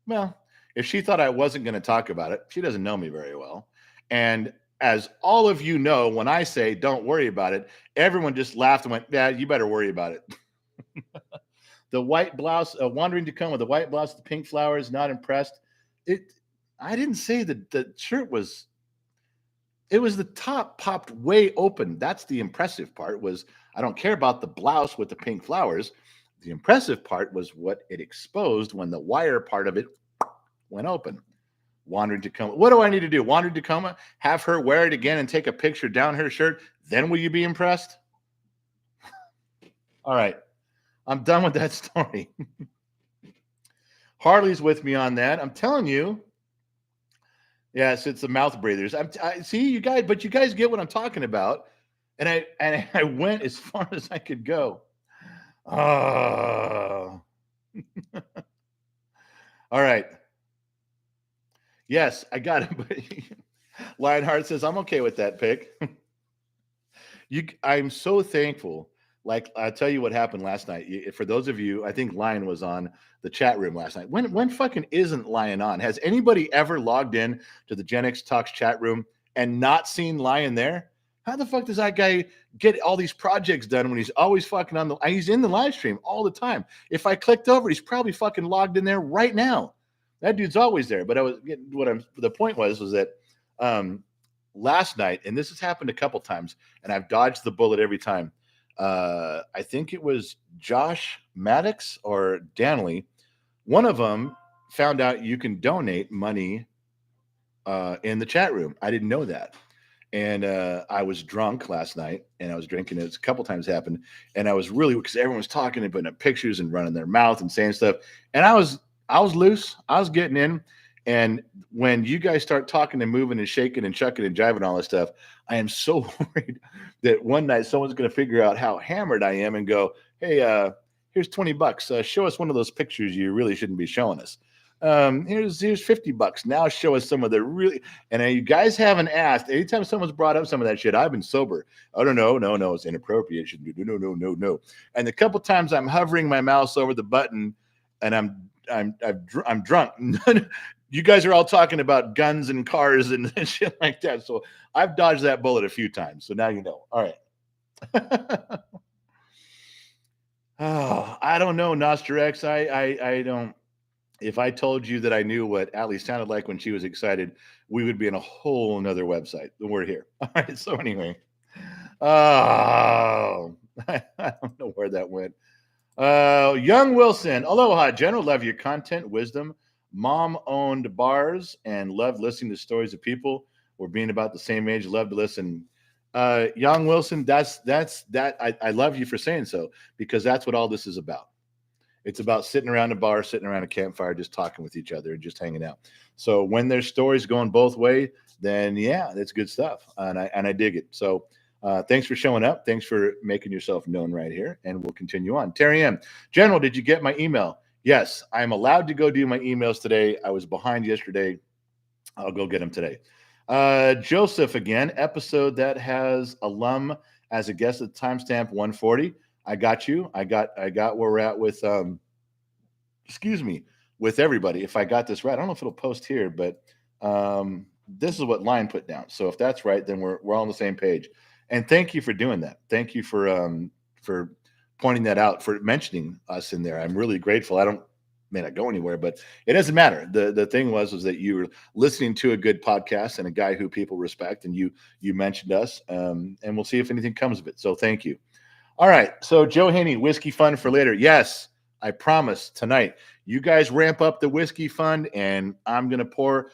Well, if she thought I wasn't going to talk about it, she doesn't know me very well. And as all of you know, when I say don't worry about it, everyone just laughed and went, yeah, you better worry about it. The white blouse, wandering to come with the white blouse, the pink flowers, not impressed. I didn't say that the shirt was, it was the top popped way open. That's the impressive part. Was I don't care about the blouse with the pink flowers. The impressive part was what it exposed when the wire part of it went open. Wandering Tacoma. What do I need to do? Wandering Tacoma, have her wear it again and take a picture down her shirt. Then will you be impressed? All right. I'm done with that story. Harley's with me on that. I'm telling you. Yes, it's the mouth breathers. I see you guys, but you guys get what I'm talking about. And I went as far as I could go. Oh. All right. Yes, I got it. But Lionheart says, I'm okay with that pick. I'm so thankful. Like, I'll tell you what happened last night. For those of you, I think Lion was on the chat room last night. When fucking isn't Lion on? Has anybody ever logged in to the Gen X Talks chat room and not seen Lion there? How the fuck does that guy get all these projects done when he's always fucking he's in the live stream all the time? If I clicked over, he's probably fucking logged in there right now. That dude's always there. But the point was that last night, and this has happened a couple times, and I've dodged the bullet every time. I think it was Josh Maddox or Danley. One of them found out you can donate money in the chat room. I didn't know that. And I was drunk last night, and I was drinking. It's a couple times happened, and I was really, because everyone was talking and putting up pictures and running their mouth and saying stuff, and I was loose. I was getting in. And when you guys start talking and moving and shaking and chucking and jiving and all this stuff, I am so worried that one night someone's going to figure out how hammered I am and go, hey, here's $20. Show us one of those pictures you really shouldn't be showing us. Here's $50. Now show us some of the really, and you guys haven't asked. Anytime someone's brought up some of that shit, I've been sober. Oh, no, it's inappropriate. Shouldn't do. No. And the couple times I'm hovering my mouse over the button and I'm drunk. You guys are all talking about guns and cars and shit like that. So I've dodged that bullet a few times. So now you know. All right. Oh, I don't know, Nostrax. I don't. If I told you that I knew what Allie sounded like when she was excited, we would be in a whole nother website. We're here. All right. So anyway. Oh, I don't know where that went. Young Wilson. Aloha, General. Love your content, wisdom. Mom-owned bars and love listening to stories of people. We're being about the same age. Love to listen. Young Wilson, that's that. I love you for saying so, because that's what all this is about. It's about sitting around a bar, sitting around a campfire, just talking with each other and just hanging out. So when there's stories going both ways, then yeah, that's good stuff. And I dig it. So thanks for showing up. Thanks for making yourself known right here. And we'll continue on. Terry M. General, did you get my email? Yes, I'm allowed to go do my emails today. I was behind yesterday. I'll go get them today. Joseph again, episode that has alum as a guest at timestamp 140. I got you. I got where we're at with with everybody. If I got this right, I don't know if it'll post here, but this is what Line put down. So if that's right, then we're all on the same page. And thank you for doing that. Thank you for pointing that out, for mentioning us in there. I'm really grateful. I don't may not go anywhere, but it doesn't matter. The thing was that you were listening to a good podcast and a guy who people respect, and you mentioned us, and we'll see if anything comes of it. So thank you. All right. So Joe Haney, whiskey fund for later. Yes, I promise tonight. You guys ramp up the whiskey fund, and I'm gonna pour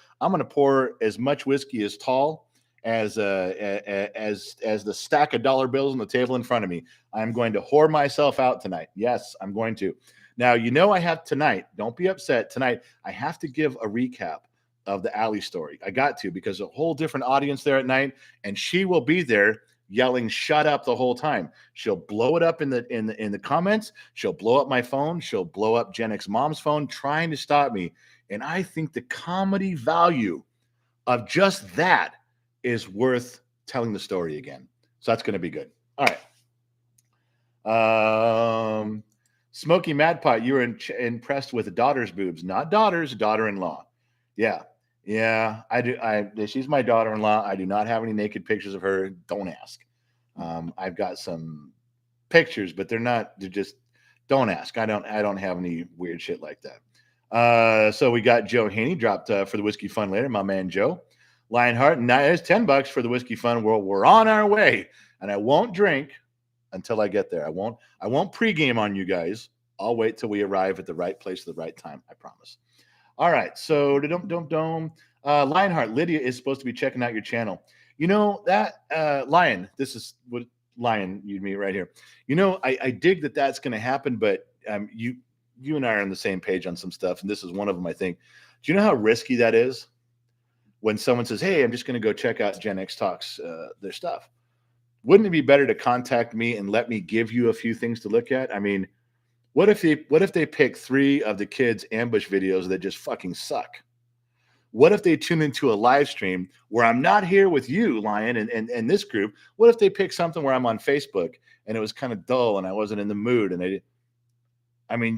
as much whiskey as tall as the stack of dollar bills on the table in front of me. I'm going to whore myself out tonight. Yes, I'm going to. Now, I have tonight. Don't be upset. Tonight, I have to give a recap of the Allie story. I got to, because a whole different audience there at night, and she will be there yelling "shut up" the whole time. She'll blow it up in the comments. She'll blow up my phone. She'll blow up Gen X mom's phone, trying to stop me. And I think the comedy value of just that is worth telling the story again. So that's going to be good. All right. Smoky Mad Pot, you were impressed with the daughter's boobs, not daughters, daughter-in-law. Yeah, I do. She's my daughter-in-law. I do not have any naked pictures of her. Don't ask. I've got some pictures, but they're just, don't ask. I don't have any weird shit like that. So we got Joe Haney dropped for the whiskey fund later. My man Joe Lionheart, and there's $10 for the whiskey fund. We're on our way, and I won't drink until I get there. I won't pregame on you guys. I'll wait till we arrive at the right place at the right time. I promise. All right. So Lionheart, Lydia is supposed to be checking out your channel. That Lion, this is what Lion you'd meet right here. I dig that that's going to happen, but you and I are on the same page on some stuff, and this is one of them, I think. Do you know how risky that is when someone says, "Hey, I'm just going to go check out Gen X Talks, their stuff"? Wouldn't it be better to contact me and let me give you a few things to look at? I mean, what if they pick 3 of the kids' ambush videos that just fucking suck? What if they tune into a live stream where I'm not here with you, Lion, and this group? What if they pick something where I'm on Facebook and it was kind of dull and I wasn't in the mood? And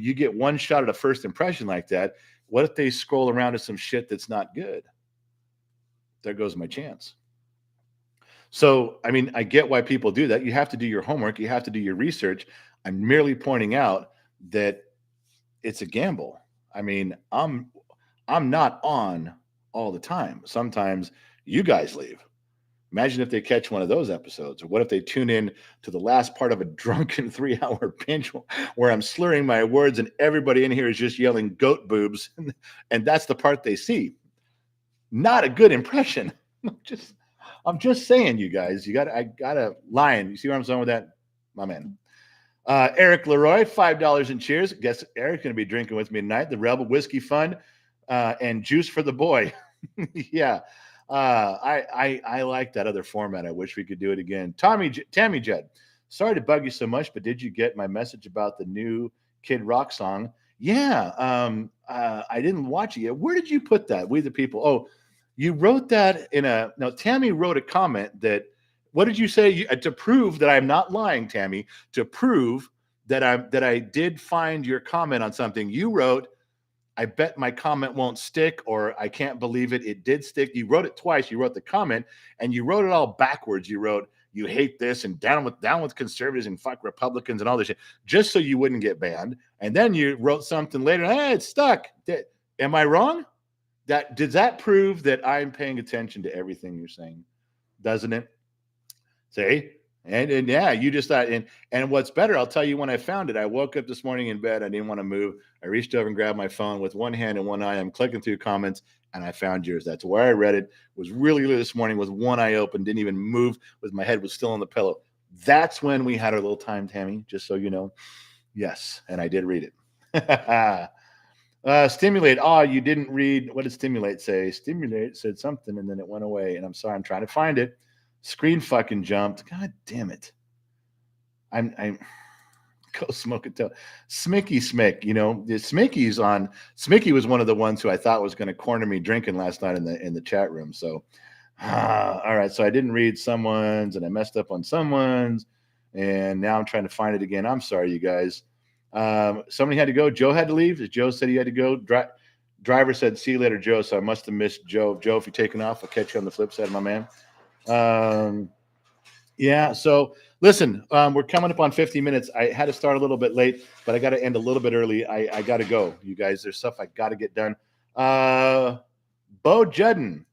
you get one shot at a first impression like that. What if they scroll around to some shit that's not good? There goes my chance. So, I get why people do that. You have to do your homework. You have to do your research. I'm merely pointing out that it's a gamble. I'm not on all the time. Sometimes you guys leave. Imagine if they catch one of those episodes. Or what if they tune in to the last part of a drunken 3-hour binge where I'm slurring my words and everybody in here is just yelling "goat boobs," and that's the part they see. Not a good impression. I'm just saying, you guys. I got a Lion. You see where I'm going with that, my man? Eric Leroy, $5 in cheers. Guess Eric's going to be drinking with me tonight. The Rebel Whiskey Fund and juice for the boy. Yeah, I like that other format. I wish we could do it again. Tammy Judd, sorry to bug you so much, but did you get my message about the new Kid Rock song? Yeah, I didn't watch it yet. Where did you put that? We the People. Oh, you wrote that Tammy wrote a comment that, what did you say? To prove that I'm not lying, Tammy, to prove that I did find your comment on something, you wrote, "I bet my comment won't stick," or "I can't believe it did stick." You wrote it twice. You wrote the comment and you wrote it all backwards. You wrote, "You hate this," and down with conservatives and fuck Republicans and all this shit, just so you wouldn't get banned. And then you wrote something later, "Hey, it's stuck." Am I wrong? Does that prove that I'm paying attention to everything you're saying? Doesn't it? See? And yeah, you just thought, and what's better, I'll tell you when I found it. I woke up this morning in bed. I didn't want to move. I reached over and grabbed my phone with one hand and one eye. I'm clicking through comments and I found yours. That's where I read it. Was really this morning with one eye open, didn't even move, with my head was still on the pillow. That's when we had our little time, Tammy, just so you know. Yes, and I did read it. Stimulate. Oh, you didn't read. What did Stimulate say? Stimulate said something and then it went away. And I'm sorry, I'm trying to find it. Screen fucking jumped. God damn it. I'm go smoke it till Smicky Smick. The Smicky was one of the ones who I thought was going to corner me drinking last night in the chat room. So all right. So I didn't read someone's and I messed up on someone's, and now I'm trying to find it again. I'm sorry, you guys. Somebody had to go. Joe had to leave. Joe said he had to go. Driver said, "See you later, Joe." So I must have missed Joe. Joe, if you're taking off, I'll catch you on the flip side, my man. Yeah. So listen, we're coming up on 50 minutes. I had to start a little bit late, but I got to end a little bit early. I got to go, you guys. There's stuff I got to get done. Uh, Bo Judden,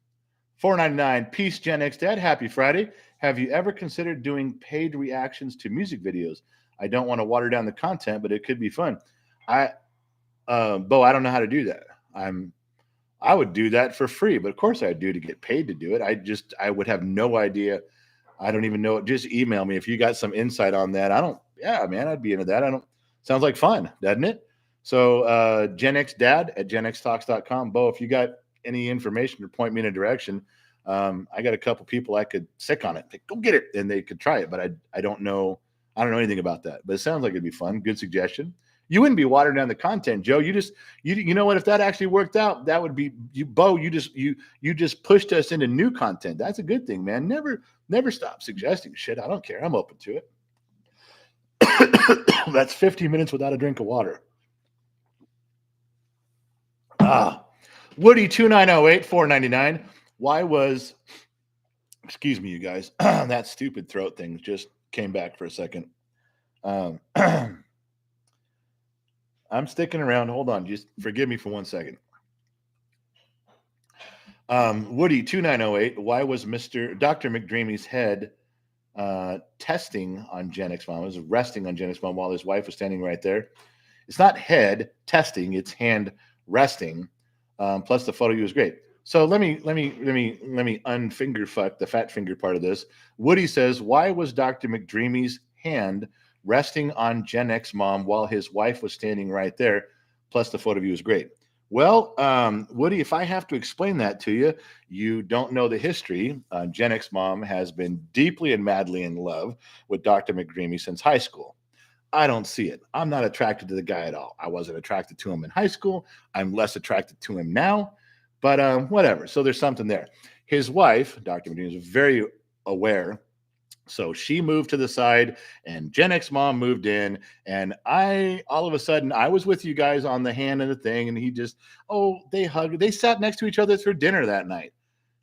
499. Peace, Gen X Dad. Happy Friday. Have you ever considered doing paid reactions to music videos? I don't want to water down the content, but it could be fun. I, Bo, I don't know how to do that. I would do that for free, but of course I'd do to get paid to do it. I would have no idea. I don't even know. Just email me if you got some insight on that. I don't, yeah, man, I'd be into that. I don't, sounds like fun, doesn't it? So, Gen X Dad at genxtalks.com. Bo, if you got any information or point me in a direction, I got a couple people I could sick on it. Like, go get it, and they could try it. But I don't know. I don't know anything about that. But it sounds like it'd be fun. Good suggestion. You wouldn't be watering down the content, Joe. You know what? If that actually worked out, that would be you, Bo. You just pushed us into new content. That's a good thing, man. Never stop suggesting shit. I don't care. I'm open to it. That's 50 minutes without a drink of water. Woody 2908 499. Why was, excuse me, you guys, that stupid throat thing just came back for a second. I'm sticking around. Hold on. Just forgive me for 1 second. Woody 2908. Why was Dr. McDreamy's head testing on Gen X Mom? It was resting on Gen X Mom while his wife was standing right there. It's not head testing, it's hand resting. Plus the photo was great. So let me unfinger fuck the fat finger part of this. Woody says, why was Dr. McDreamy's hand resting on Gen X Mom while his wife was standing right there? Plus the photo view was great. Well, Woody, if I have to explain that to you, you don't know the history. Gen X Mom has been deeply and madly in love with Dr. McDreamy since high school. I don't see it. I'm not attracted to the guy at all. I wasn't attracted to him in high school. I'm less attracted to him now, but whatever. So there's something there. His wife, Dr. McDreamy, is very aware. So she moved to the side and Gen X Mom moved in. And all of a sudden, I was with you guys on the hand and the thing. And they hugged. They sat next to each other for dinner that night.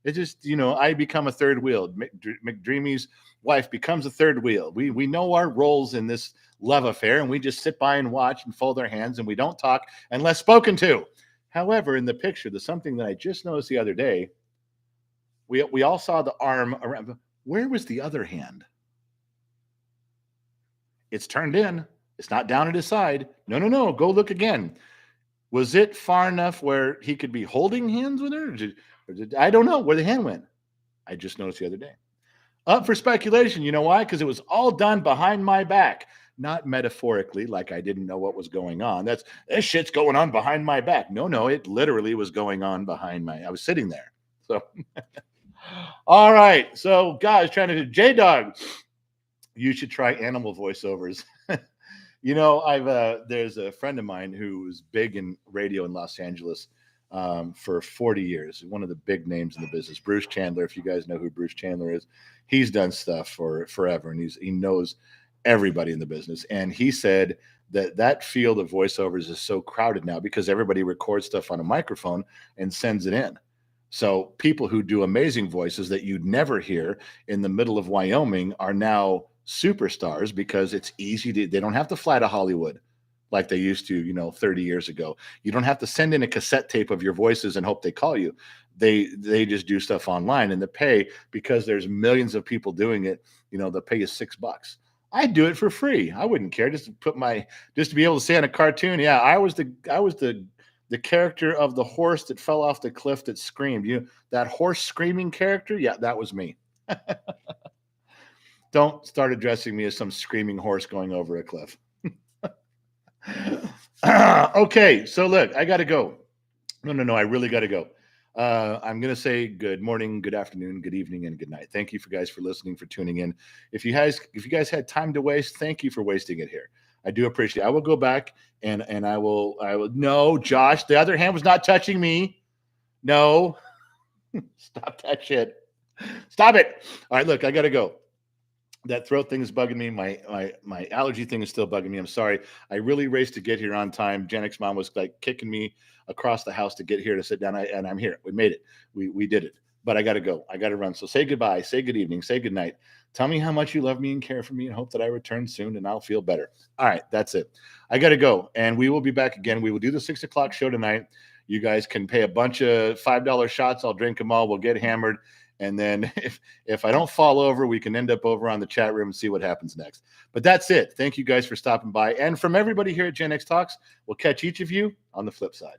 It just, I become a third wheel. McDreamy's wife becomes a third wheel. We know our roles in this love affair, and we just sit by and watch and fold our hands, and we don't talk unless spoken to. However, in the picture, there's something that I just noticed the other day. We all saw the arm around. Where was the other hand? It's turned in. It's not down at his side. No. Go look again. Was it far enough where he could be holding hands with her? I don't know where the hand went. I just noticed the other day. Up for speculation. You know why? Because it was all done behind my back. Not metaphorically, like I didn't know what was going on. This shit's going on behind my back. No, it literally was going on behind I was sitting there. So, all right. So, guys, trying to do J-Dog. You should try animal voiceovers. There's a friend of mine who's big in radio in Los Angeles for 40 years. One of the big names in the business, Bruce Chandler. If you guys know who Bruce Chandler is, he's done stuff for forever, and he knows everybody in the business. And he said that field of voiceovers is so crowded now because everybody records stuff on a microphone and sends it in. So people who do amazing voices that you'd never hear in the middle of Wyoming are now superstars because it's easy they don't have to fly to Hollywood like they used to, 30 years ago. You don't have to send in a cassette tape of your voices and hope they call you. They just do stuff online, and the pay, because there's millions of people doing it, they'll pay you $6. I'd do it for free. I wouldn't care just to be able to say on a cartoon. Yeah, I was the character of the horse that fell off the cliff that screamed. That horse screaming character? Yeah, that was me. Don't start addressing me as some screaming horse going over a cliff. Okay, so look, I got to go. No, I really got to go. I'm going to say good morning, good afternoon, good evening, and good night. Thank you guys for listening, for tuning in. If you guys had time to waste, thank you for wasting it here. I do appreciate it. I will go back and I will. No, Josh, the other hand was not touching me. No, stop that shit. Stop it. All right, look, I got to go. That throat thing is bugging me. My allergy thing is still bugging me. I'm sorry. I really raced to get here on time. Gen X Mom was like kicking me across the house to get here to sit down. And I'm here. We made it. We did it. but I got to go. I got to run. So say goodbye, say good evening, say good night. Tell me how much you love me and care for me and hope that I return soon and I'll feel better. All right, that's it. I got to go. And we will be back again. We will do the 6 o'clock show tonight. You guys can pay a bunch of $5 shots. I'll drink them all. We'll get hammered. And then if I don't fall over, we can end up over on the chat room and see what happens next. But that's it. Thank you guys for stopping by. And from everybody here at Gen X Talks, we'll catch each of you on the flip side.